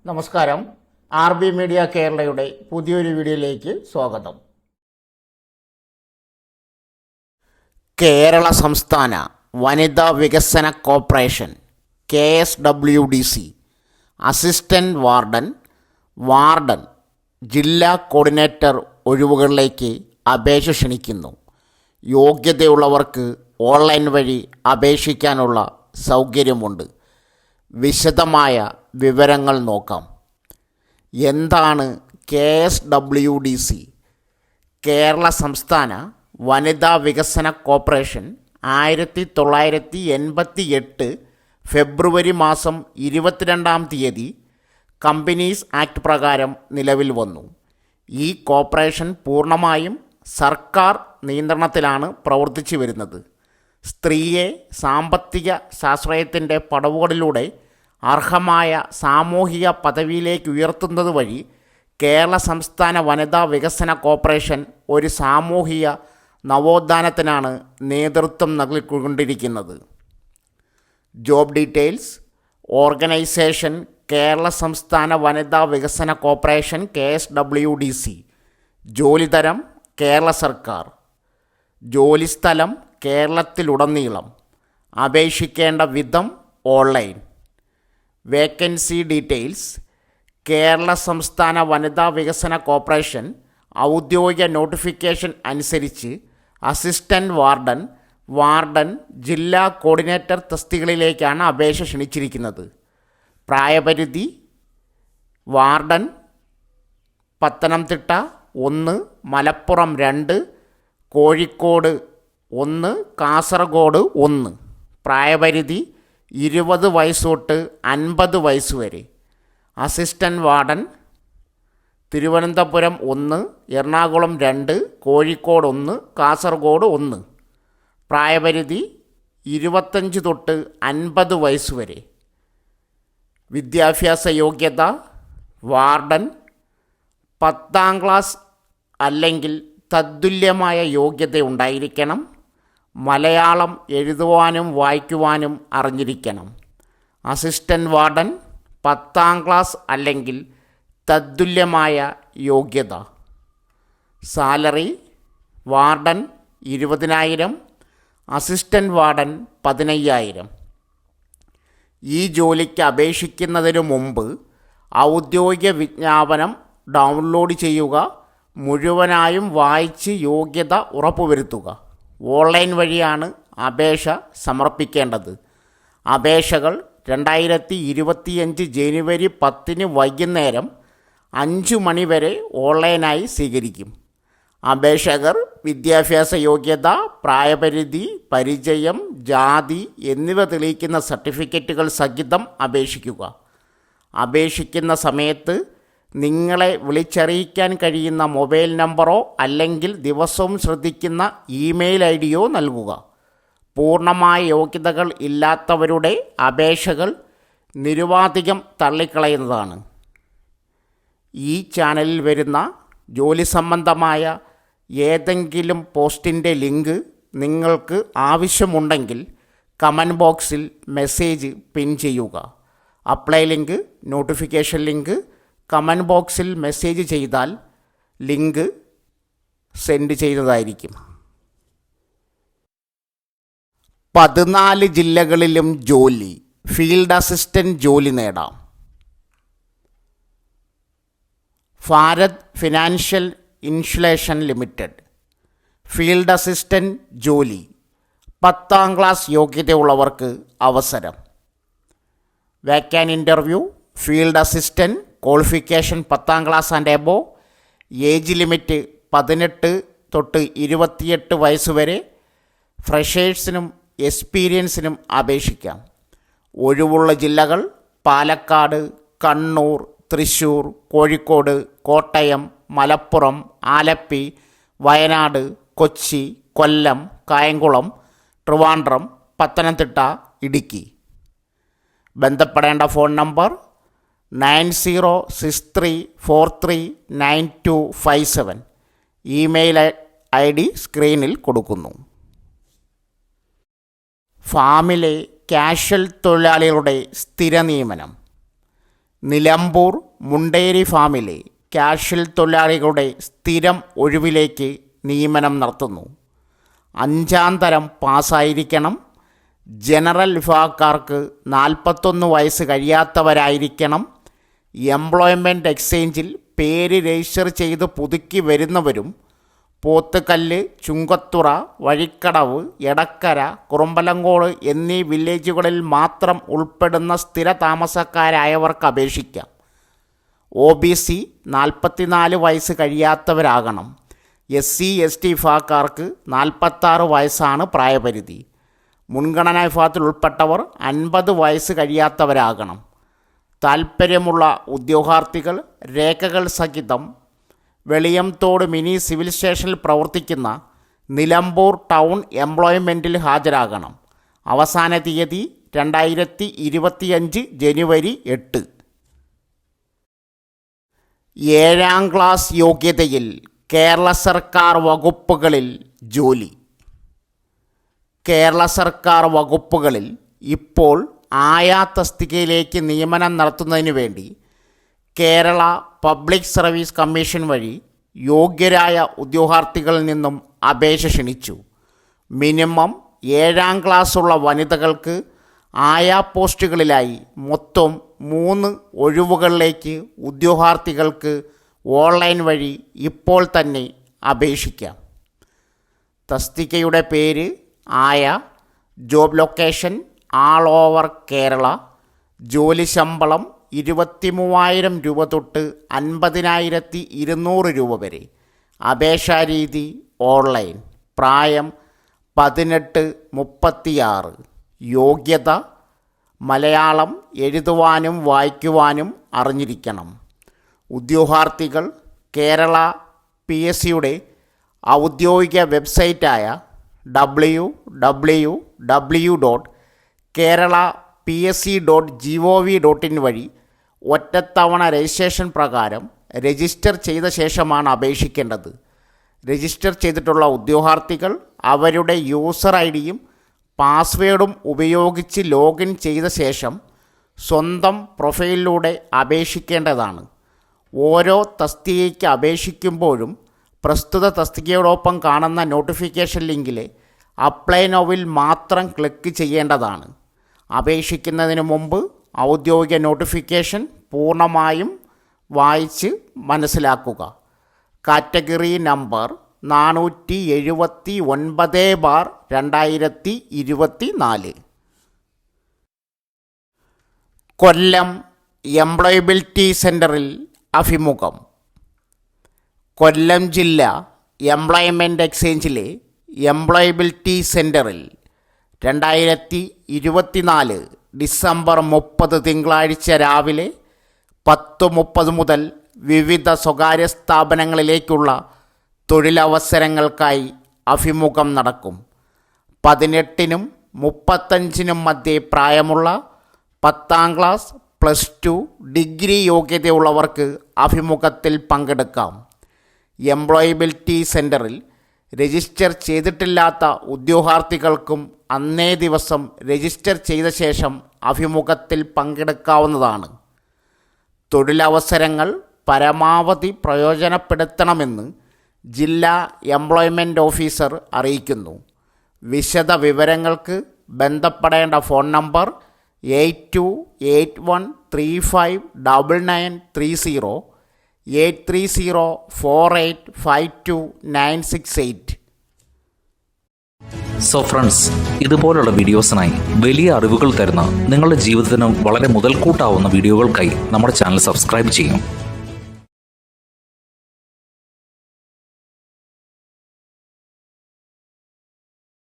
നമസ്കാരം. RB media കേരളയുടെ പുതിയൊരു വീഡിയോയിലേക്ക് സ്വാഗതം. കേരള സംസ്ഥാന വനിതാ വികസന കോർപ്പറേഷൻ KSWDC അസിസ്റ്റന്റ് വാർഡൻ ജില്ലാ കോർഡിനേറ്റർ ഒഴിവുകളിലേക്ക് അപേക്ഷ ക്ഷണിക്കുന്നു. യോഗ്യതയുള്ളവർക്ക് ഓൺലൈൻ വഴി അപേക്ഷിക്കാനുള്ള സൗകര്യമുണ്ട്. വിശദമായ വിവരങ്ങൾ നോക്കാം. എന്താണ് KSWDC? കേരള സംസ്ഥാന വനിതാ വികസന കോർപ്പറേഷൻ 1988 ഫെബ്രുവരി മാസം 22 കമ്പനീസ് ആക്ട് പ്രകാരം നിലവിൽ വന്നു. ഈ കോർപ്പറേഷൻ പൂർണ്ണമായും സർക്കാർ നിയന്ത്രണത്തിലാണ് പ്രവർത്തിച്ചു വരുന്നത്. സ്ത്രീയെ സാമ്പത്തിക സ്വാശ്രയത്തിൻ്റെ പടവുകളിലൂടെ അർഹമായ സാമൂഹിക പദവിയിലേക്ക് ഉയർത്തുന്നത് വഴി കേരള സംസ്ഥാന വനിതാ വികസന കോർപ്പറേഷൻ ഒരു സാമൂഹിക നവോത്ഥാനത്തിനാണ് നേതൃത്വം നൽകിക്കൊണ്ടിരിക്കുന്നത്. Job details. ഓർഗനൈസേഷൻ കേരള സംസ്ഥാന വനിതാ വികസന കോർപ്പറേഷൻ KSWDC. ജോലിതരം കേരള സർക്കാർ. ജോലിസ്ഥലം കേരളത്തിലുടനീളം. അപേക്ഷിക്കേണ്ട വിധം ഓൺലൈൻ. Vacancy details. കേരള സംസ്ഥാന വനിതാ വികസന കോർപ്പറേഷൻ ഔദ്യോഗിക നോട്ടിഫിക്കേഷൻ അനുസരിച്ച് അസിസ്റ്റന്റ് വാർഡൻ ജില്ലാ കോർഡിനേറ്റർ തസ്തികകളിലേക്കാണ് അപേക്ഷ ക്ഷണിച്ചിരിക്കുന്നത്. പ്രായപരിധി: വാർഡൻ പത്തനംതിട്ട 1, മലപ്പുറം 2, കോഴിക്കോട് 1, കാസർഗോഡ് 1. പ്രായപരിധി 20 വയസ്സ് തൊട്ട് 50 വയസ്സ് വരെ. Assistant warden Thiruvananthapuram 1, Ernakulam 2, Kozhikode 1, Kasaragod 1. പ്രായപരിധി 25 തൊട്ട് 50 വയസ്സ് വരെ. വിദ്യാഭ്യാസ യോഗ്യത: വാർഡൻ 10ാം ക്ലാസ് അല്ലെങ്കിൽ തത്തുല്യമായ യോഗ്യത ഉണ്ടായിരിക്കണം. മലയാളം എഴുതുവാനും വായിക്കുവാനും അറിഞ്ഞിരിക്കണം. അസിസ്റ്റന്റ് വാർഡൻ 10ാം ക്ലാസ് അല്ലെങ്കിൽ തത്തുല്യമായ യോഗ്യത. Salary: warden 20,000, assistant warden 15,000. ഈ ജോലിക്ക് അപേക്ഷിക്കുന്നതിന് മുമ്പ് ഔദ്യോഗിക വിജ്ഞാപനം ഡൗൺലോഡ് ചെയ്യുക. മുഴുവനായും വായിച്ച് യോഗ്യത ഉറപ്പുവരുത്തുക. ഓൺലൈൻ വഴിയാണ് അപേക്ഷ സമർപ്പിക്കേണ്ടത്. അപേക്ഷകൾ 2025 ജനുവരി 10 വൈകുന്നേരം 5 മണി വരെ ഓൺലൈനായി സ്വീകരിക്കും. അപേക്ഷകർ വിദ്യാഭ്യാസ യോഗ്യത, പ്രായപരിധി, പരിചയം, ജാതി എന്നിവ തെളിയിക്കുന്ന സർട്ടിഫിക്കറ്റുകൾ സഹിതം അപേക്ഷിക്കുക. അപേക്ഷിക്കുന്ന സമയത്ത് നിങ്ങളെ വിളിച്ചറിയിക്കാൻ കഴിയുന്ന മൊബൈൽ നമ്പറോ അല്ലെങ്കിൽ ദിവസവും ശ്രദ്ധിക്കുന്ന ഇമെയിൽ ID നൽകുക. പൂർണ്ണമായ യോഗ്യതകൾ ഇല്ലാത്തവരുടെ അപേക്ഷകൾ നിരുപാധികം തള്ളിക്കളയുന്നതാണ്. ഈ ചാനലിൽ വരുന്ന ജോലി സംബന്ധമായ ഏതെങ്കിലും പോസ്റ്റിൻ്റെ ലിങ്ക് നിങ്ങൾക്ക് ആവശ്യമുണ്ടെങ്കിൽ കമൻറ്റ് ബോക്സിൽ മെസ്സേജ് പിൻ ചെയ്യുക. Apply link, notification link comment ബോക്സിൽ മെസ്സേജ് ചെയ്താൽ ലിങ്ക് സെൻഡ് ചെയ്യുന്നതായിരിക്കും. 14 ജില്ലകളിലും ജോലി. ഫീൽഡ് അസിസ്റ്റൻറ്റ് ജോലി നേടാം. Bharat financial insulation limited. Field assistant ജോലി. 10ാം ക്ലാസ് യോഗ്യതയുള്ളവർക്ക് അവസരം. Walk in interview. Field assistant. Qualification 10ാം class and above. Age limit 18 തൊട്ട് 28 വയസ്സ് വരെ. ഫ്രഷേഴ്സിനും എക്സ്പീരിയൻസിനും അപേക്ഷിക്കാം. ഒഴിവുള്ള ജില്ലകൾ: പാലക്കാട്, കണ്ണൂർ, തൃശ്ശൂർ, കോഴിക്കോട്, കോട്ടയം, മലപ്പുറം, ആലപ്പി, വയനാട്, കൊച്ചി, കൊല്ലം, കായംകുളം, ട്രിവാൻഡ്രം, പത്തനംതിട്ട, ഇടുക്കി. ബന്ധപ്പെടേണ്ട ഫോൺ നമ്പർ 9063439257. ഇമെയിൽ ID സ്ക്രീനിൽ കൊടുക്കുന്നു. ഫാമിലെ കാഷ്വൽ തൊഴിലാളികളുടെ സ്ഥിര നിയമനം. നിലമ്പൂർ മുണ്ടേരി ഫാമിലെ കാഷ്വൽ തൊഴിലാളികളുടെ സ്ഥിരം ഒഴിവിലേക്ക് നിയമനം നടത്തുന്നു. 5-ാം തരം പാസ്സായിരിക്കണം. ജനറൽ വിഭാഗക്കാർക്ക് 41 വയസ്സ് കഴിയാത്തവരായിരിക്കണം. എംപ്ലോയ്മെൻറ്റ് എക്സ്ചേഞ്ചിൽ പേര് രജിസ്റ്റർ ചെയ്ത് പുതുക്കി വരുന്നവരും പോത്തുകല്ല്, ചുങ്കത്തുറ, വഴിക്കടവ്, എടക്കര, കുറുമ്പലങ്കോട് എന്നീ വില്ലേജുകളിൽ മാത്രം ഉൾപ്പെടുന്ന സ്ഥിര താമസക്കാരായവർക്ക് അപേക്ഷിക്കാം. OBC 44 വയസ്സ് കഴിയാത്തവരാകണം. SC/ST വിഭാഗക്കാർക്ക് 46 വയസ്സാണ് പ്രായപരിധി. മുൻഗണനാ വിഭാഗത്തിൽ ഉൾപ്പെട്ടവർ 50 വയസ്സ് കഴിയാത്തവരാകണം. താൽപ്പര്യമുള്ള ഉദ്യോഗാർത്ഥികൾ രേഖകൾ സഹിതം വെളിയംതോട് മിനി സിവിൽ സ്റ്റേഷനിൽ പ്രവർത്തിക്കുന്ന നിലമ്പൂർ ടൗൺ എംപ്ലോയ്മെൻറ്റിൽ ഹാജരാകണം. അവസാന തീയതി 2025 ജനുവരി 8. 7-ാം ക്ലാസ് യോഗ്യതയിൽ കേരള സർക്കാർ വകുപ്പുകളിൽ ജോലി. കേരള സർക്കാർ വകുപ്പുകളിൽ ഇപ്പോൾ ആയാ തസ്തികയിലേക്ക് നിയമനം നടത്തുന്നതിന് വേണ്ടി കേരള പബ്ലിക് സർവീസ് കമ്മീഷൻ വഴി യോഗ്യരായ ഉദ്യോഗാർത്ഥികളിൽ നിന്നും അപേക്ഷ ക്ഷണിച്ചു. മിനിമം 7-ാം ക്ലാസ്സുള്ള വനിതകൾക്ക് ആയാ പോസ്റ്റുകളിലായി മൊത്തം 3 ഒഴിവുകളിലേക്ക് ഉദ്യോഗാർത്ഥികൾക്ക് ഓൺലൈൻ വഴി ഇപ്പോൾ തന്നെ അപേക്ഷിക്കാം. തസ്തികയുടെ പേര് ആയ, ജോബ് ലൊക്കേഷൻ ആൾ ഓവർ കേരള, ജോലി ശമ്പളം 23,000 രൂപ തൊട്ട് 50,200 രൂപ വരെ. അപേക്ഷാരീതി ഓൺലൈൻ. പ്രായം 18-36. യോഗ്യത മലയാളം എഴുതുവാനും വായിക്കുവാനും അറിഞ്ഞിരിക്കണം. ഉദ്യോഗാർത്ഥികൾ കേരള PSCയുടെ ഔദ്യോഗിക വെബ്സൈറ്റായ www.kerala.psc.gov.in വഴി ഒറ്റത്തവണ രജിസ്ട്രേഷൻ പ്രകാരം രജിസ്റ്റർ ചെയ്ത ശേഷമാണ് അപേക്ഷിക്കേണ്ടത്. രജിസ്റ്റർ ചെയ്തിട്ടുള്ള ഉദ്യോഗാർത്ഥികൾ അവരുടെ യൂസർ ഐഡിയും പാസ്വേഡും ഉപയോഗിച്ച് ലോഗിൻ ചെയ്ത ശേഷം സ്വന്തം പ്രൊഫൈലിലൂടെ അപേക്ഷിക്കേണ്ടതാണ്. ഓരോ തസ്തികയ്ക്ക് അപേക്ഷിക്കുമ്പോഴും പ്രസ്തുത തസ്തികയോടൊപ്പം കാണുന്ന നോട്ടിഫിക്കേഷൻ ലിങ്കിൽ അപ്ലൈ നൗവിൽ മാത്രം ക്ലിക്ക് ചെയ്യേണ്ടതാണ്. അപേക്ഷിക്കുന്നതിന് മുമ്പ് ഔദ്യോഗിക നോട്ടിഫിക്കേഷൻ പൂർണ്ണമായും വായിച്ച് മനസ്സിലാക്കുക. Category number 479/2024. കൊല്ലം എംപ്ലോയബിലിറ്റി സെൻറ്ററിൽ അഭിമുഖം. കൊല്ലം ജില്ല എംപ്ലോയ്മെൻറ്റ് എക്സ്ചേഞ്ചിലെ എംപ്ലോയബിലിറ്റി സെൻറ്ററിൽ 2024 ഡിസംബർ 30 തിങ്കളാഴ്ച രാവിലെ 10:30 മുതൽ വിവിധ സ്വകാര്യ സ്ഥാപനങ്ങളിലേക്കുള്ള തൊഴിലവസരങ്ങൾക്കായി അഭിമുഖം നടക്കും. 18-നും 35-നും മധ്യേ പ്രായമുള്ള 10-ാം ക്ലാസ്, +2, ഡിഗ്രി യോഗ്യതയുള്ളവർക്ക് അഭിമുഖത്തിൽ പങ്കെടുക്കാം. എംപ്ലോയബിലിറ്റി സെൻറ്ററിൽ രജിസ്റ്റർ ചെയ്തിട്ടില്ലാത്ത ഉദ്യോഗാർത്ഥികൾക്കും അന്നേ ദിവസം രജിസ്റ്റർ ചെയ്ത ശേഷം അഭിമുഖത്തിൽ പങ്കെടുക്കാവുന്നതാണ്. തൊഴിലവസരങ്ങൾ പരമാവധി പ്രയോജനപ്പെടുത്തണമെന്ന് ജില്ലാ എംപ്ലോയ്മെൻറ്റ് ഓഫീസർ അറിയിക്കുന്നു. വിശദ വിവരങ്ങൾക്ക് ബന്ധപ്പെടേണ്ട ഫോൺ നമ്പർ 8281359930, 8304852968. സോ ഫ്രണ്ട്സ്, ഇതുപോലുള്ള വീഡിയോസിനായി വലിയ അറിവുകൾ തരുന്ന നിങ്ങളുടെ ജീവിതത്തിന് വളരെ മുതൽക്കൂട്ടാവുന്ന വീഡിയോകൾക്കായി നമ്മുടെ ചാനൽ സബ്സ്ക്രൈബ് ചെയ്യും.